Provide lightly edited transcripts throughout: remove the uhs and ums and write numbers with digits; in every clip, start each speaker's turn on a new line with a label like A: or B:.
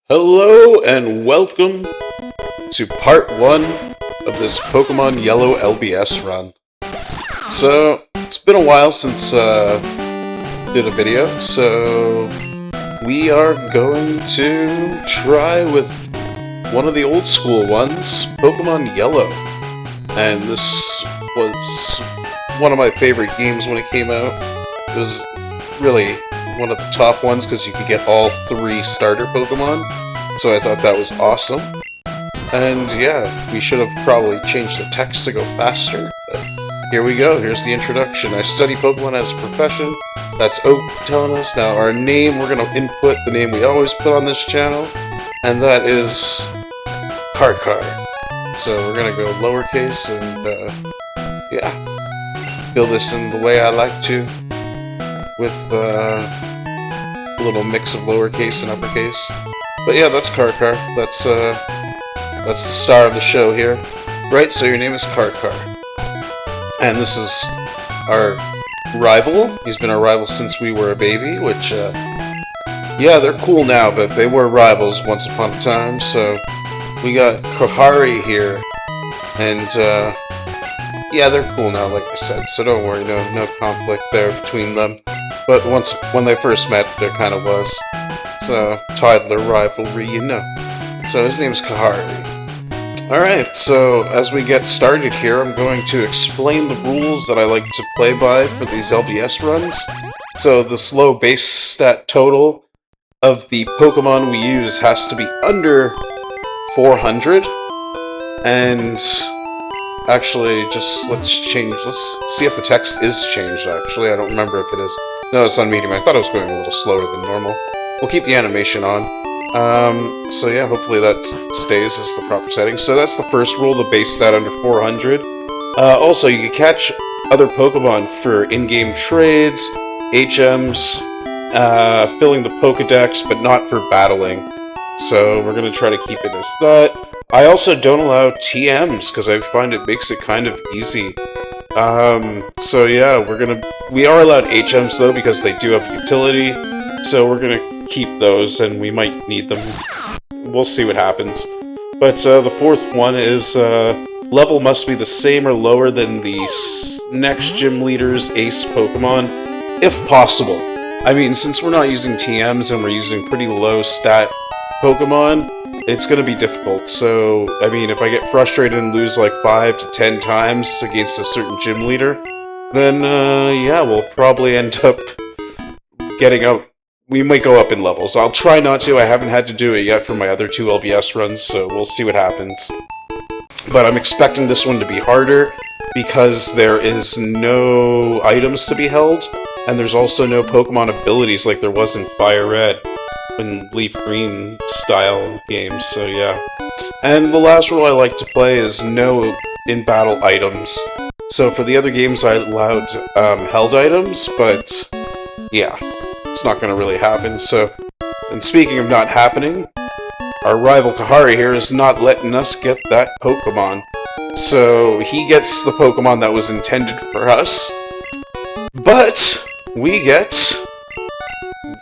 A: Hello and welcome to part 1 of this Pokemon Yellow LBS run. So, it's been a while since did a video, so we are going to try with one of the old school ones, Pokemon Yellow. And this was one of my favorite games when it came out. It was really one of the top ones because you could get all 3 starter Pokemon, so I thought that was awesome. And yeah, we should have probably changed the text to go faster, but here we go. Here's the introduction. I study Pokemon as a profession. That's Oak telling us. Now our name, we're going to input the name we always put on this channel, and that is Karkar. So we're going to go lowercase and yeah, fill this in the way I like to, with a little mix of lowercase and uppercase. But yeah, that's Karkar. That's the star of the show here. Right, so your name is Karkar. And this is our rival. He's been our rival since we were a baby, which, yeah, they're cool now, but they were rivals once upon a time. So we got Kohari here, and yeah, they're cool now, like I said, so don't worry, no conflict there between them. But when they first met, there kind of was. So, toddler rivalry, you know. So his name's Kohari. Alright, so as we get started here, I'm going to explain the rules that I like to play by for these LBS runs. So the slow base stat total of the Pokemon we use has to be under 400. And actually, let's see if the text is changed, actually. I don't remember if it is. No, it's on medium. I thought it was going a little slower than normal. We'll keep the animation on. So yeah, hopefully that stays as the proper setting. So that's the first rule, the base stat under 400. Also, you can catch other Pokemon for in-game trades, HMs, filling the pokedex, but not for battling. So we're going to try to keep it as that. I also don't allow TMs, because I find it makes it kind of easy. So yeah, we are allowed HMs though, because they do have utility, so we're gonna keep those, and we might need them. We'll see what happens. But the fourth one is, level must be the same or lower than the next gym leader's ace Pokemon, if possible. I mean, since we're not using TMs and we're using pretty low stat Pokemon, it's going to be difficult. So, I mean, if I get frustrated and lose like 5 to 10 times against a certain gym leader, then, yeah, we'll probably end up getting up. We might go up in levels. I'll try not to. I haven't had to do it yet for my other 2 LBS runs, so we'll see what happens. But I'm expecting this one to be harder, because there is no items to be held, and there's also no Pokemon abilities like there was in Fire Red and Leaf Green style games, so yeah. And the last rule I like to play is no in-battle items. So for the other games I allowed held items, but yeah, it's not going to really happen. So, and speaking of not happening, our rival Kohari here is not letting us get that Pokemon. So he gets the Pokemon that was intended for us, but we get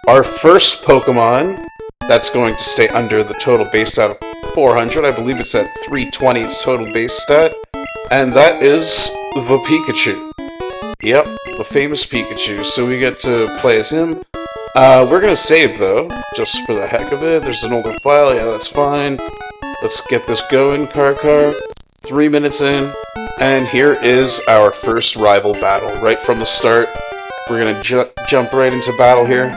A: our first Pokemon that's going to stay under the total base stat of 400. I believe it's at 320, its total base stat. And that is the Pikachu. Yep, the famous Pikachu. So we get to play as him. We're going to save, though, just for the heck of it. There's an older file. Yeah, that's fine. Let's get this going, Karkar. 3 minutes in. And here is our first rival battle. Right from the start. We're going to jump right into battle here.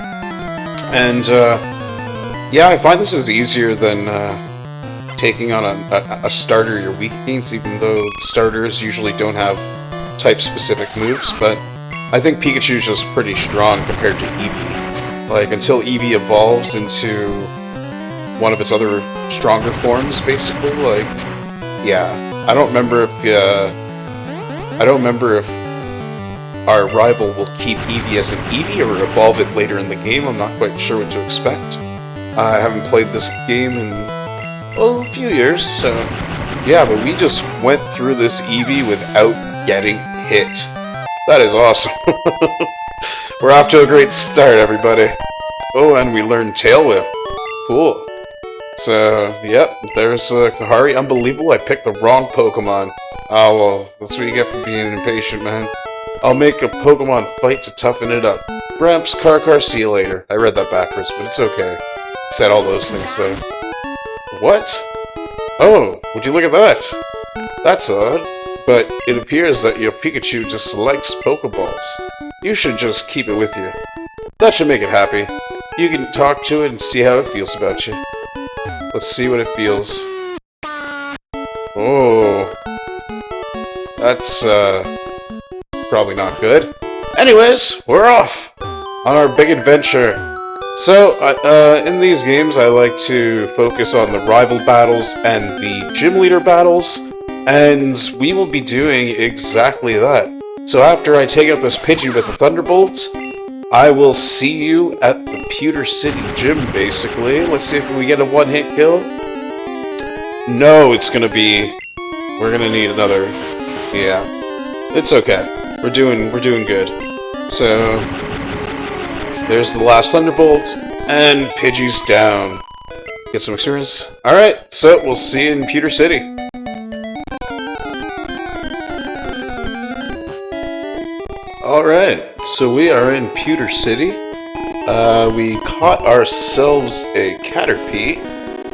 A: And, yeah, I find this is easier than taking on a starter you're weak against, even though the starters usually don't have type-specific moves, but I think Pikachu's just pretty strong compared to Eevee. Like, until Eevee evolves into one of its other stronger forms, basically, like, yeah. I don't remember if our rival will keep Eevee as an Eevee or evolve it later in the game. I'm not quite sure what to expect. I haven't played this game in, well, a few years, so yeah, but we just went through this Eevee without getting hit. That is awesome. We're off to a great start, everybody. Oh, and we learned Tail Whip. Cool. So, yep, there's Kahari. Unbelievable, I picked the wrong Pokemon. Oh, well, that's what you get for being impatient, man. I'll make a Pokemon fight to toughen it up. Gramps, Car, see you later. I read that backwards, but it's okay. Said all those things, though. What? Oh, would you look at that? That's odd, but it appears that your Pikachu just likes Pokeballs. You should just keep it with you. That should make it happy. You can talk to it and see how it feels about you. Let's see what it feels. Oh. That's, probably not good. Anyways, we're off! On our big adventure. So, in these games, I like to focus on the rival battles and the gym leader battles, and we will be doing exactly that. So after I take out this Pidgey with the Thunderbolt, I will see you at the Pewter City Gym, basically. Let's see if we get a one-hit kill. No, it's gonna be... We're gonna need another... Yeah. It's okay. We're doing good. So... There's the last Thunderbolt, and Pidgey's down. Get some experience. Alright, so we'll see you in Pewter City. Alright, so we are in Pewter City. We caught ourselves a Caterpie,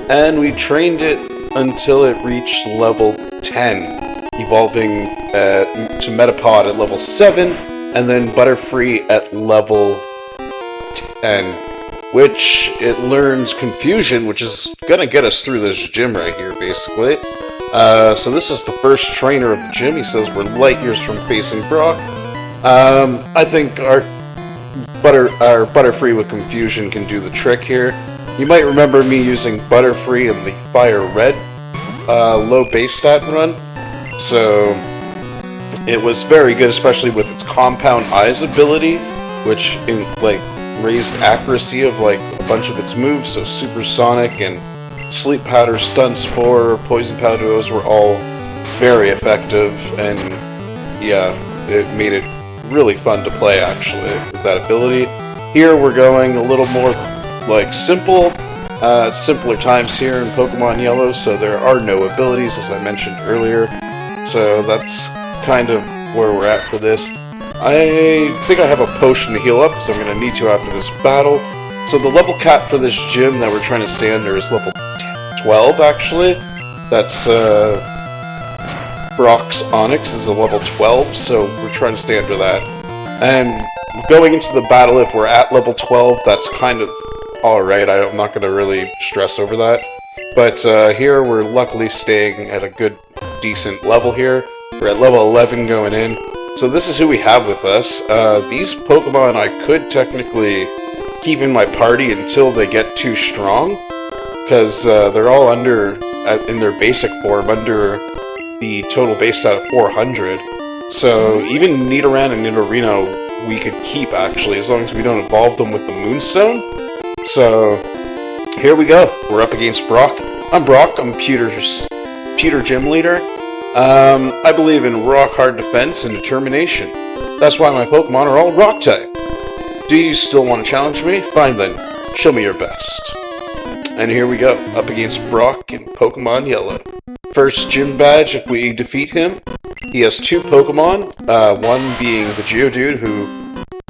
A: and we trained it until it reached level 10, evolving to Metapod at level 7, and then Butterfree at level 10, which it learns Confusion, which is gonna get us through this gym right here, basically. So this is the first trainer of the gym. He says we're light years from facing Brock. I think our Butterfree with Confusion can do the trick here. You might remember me using Butterfree in the Fire Red low base stat run, so it was very good, especially with its Compound Eyes ability, which raised accuracy of like a bunch of its moves. So Supersonic and Sleep Powder, Stun Spore, Poison Powder, those were all very effective, and yeah, it made it really fun to play, actually, with that ability. Here we're going a little more, like, simpler times here in Pokemon Yellow, so there are no abilities, as I mentioned earlier. So that's kind of where we're at for this. I think I have a potion to heal up, because I'm going to need to after this battle. So the level cap for this gym that we're trying to stay under is level 12, actually. That's, Brock's Onix is a level 12, so we're trying to stay under that. And going into the battle, if we're at level 12, that's kind of alright. I'm not going to really stress over that. But here, we're luckily staying at a good, decent level here. We're at level 11 going in. So this is who we have with us. These Pokemon I could technically keep in my party until they get too strong, because they're all under, in their basic form, under the total base stat of 400. So even Nidoran and Nidorino we could keep, actually, as long as we don't evolve them with the Moonstone. So here we go. We're up against Brock. I'm Brock. I'm Pewter Gym Leader. I believe in rock-hard defense and determination. That's why my Pokemon are all Rock-type. Do you still want to challenge me? Fine then. Show me your best. And here we go. Up against Brock in Pokemon Yellow. First gym badge if we defeat him. He has two Pokemon, one being the Geodude, who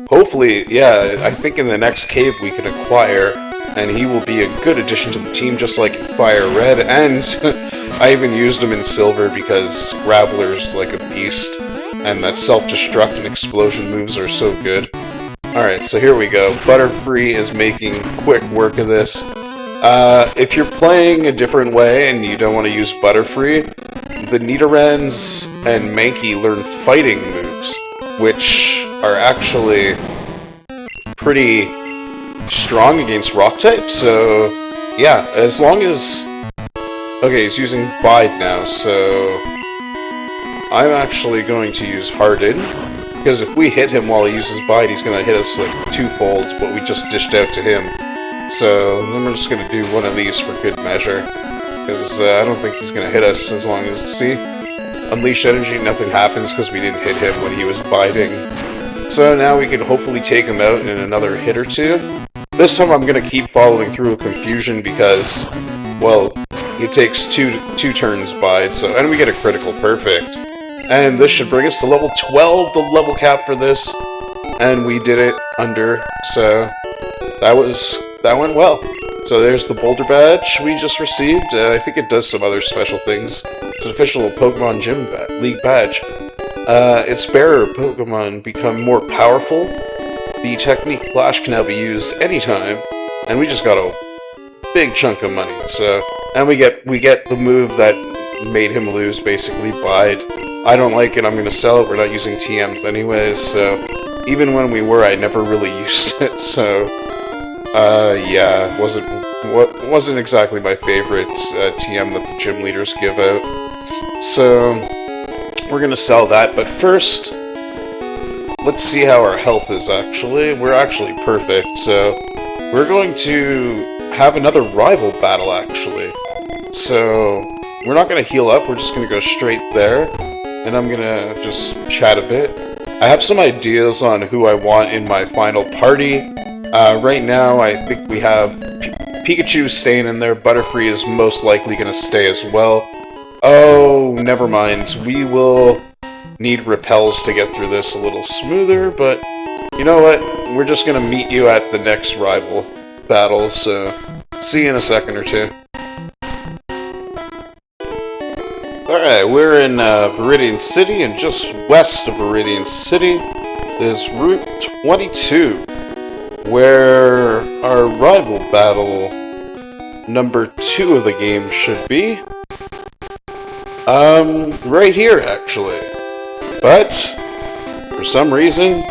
A: hopefully, yeah, I think in the next cave we can acquire, and he will be a good addition to the team, just like Fire Red, and I even used him in Silver because Graveler's like a beast, and that self-destruct and explosion moves are so good. Alright, so here we go. Butterfree is making quick work of this. If you're playing a different way and you don't want to use Butterfree, the Nidorans and Mankey learn fighting moves, which are actually pretty strong against Rock-type, so yeah, as long as... Okay, he's using Bide now, so I'm actually going to use Harden, because if we hit him while he uses Bide, he's going to hit us like twofold what we just dished out to him. So then we're just going to do one of these for good measure, because I don't think he's going to hit us as long as, see, Unleash Energy, nothing happens because we didn't hit him when he was biting. So now we can hopefully take him out in another hit or two. This time I'm going to keep following through with Confusion because, well, it takes two turns by, so, and we get a critical, perfect. And this should bring us to level 12, the level cap for this, and we did it under, so that went well. So there's the Boulder badge we just received. I think it does some other special things. It's an official Pokemon Gym League badge. Its bearer Pokemon become more powerful. The technique Flash can now be used anytime, and we just got a big chunk of money. So, and we get the move that made him lose, basically, Bide. I don't like it, I'm gonna sell it, we're not using TMs anyways, so even when we were, I never really used it, so yeah, it wasn't exactly my favorite TM that the gym leaders give out. So we're gonna sell that, but first, let's see how our health is actually. We're actually perfect, so we're going to have another rival battle actually. So we're not gonna heal up, we're just gonna go straight there, and I'm gonna just chat a bit. I have some ideas on who I want in my final party. Right now, I think we have Pikachu staying in there. Butterfree is most likely going to stay as well. Oh, never mind. We will need repels to get through this a little smoother, but you know what? We're just going to meet you at the next rival battle, so see you in a second or two. Alright, we're in Viridian City, and just west of Viridian City is Route 22. Where our rival battle number 2 of the game should be. Right here, actually. But, for some reason,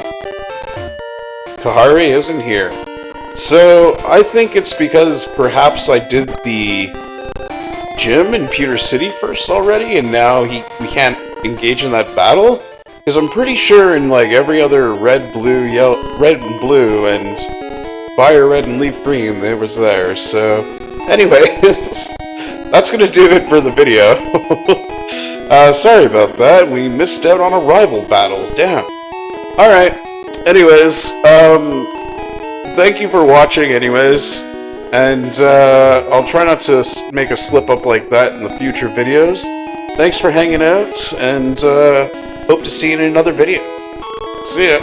A: Kahari isn't here. So, I think it's because perhaps I did the gym in Pewter City first already, and now we can't engage in that battle? Because I'm pretty sure in like every other red, blue, and blue, and fire red and leaf green, it was there. So, anyways, that's gonna do it for the video. Sorry about that. We missed out on a rival battle. Damn. Alright. Anyways, thank you for watching anyways. And, I'll try not to make a slip up like that in the future videos. Thanks for hanging out, and, hope to see you in another video. See ya.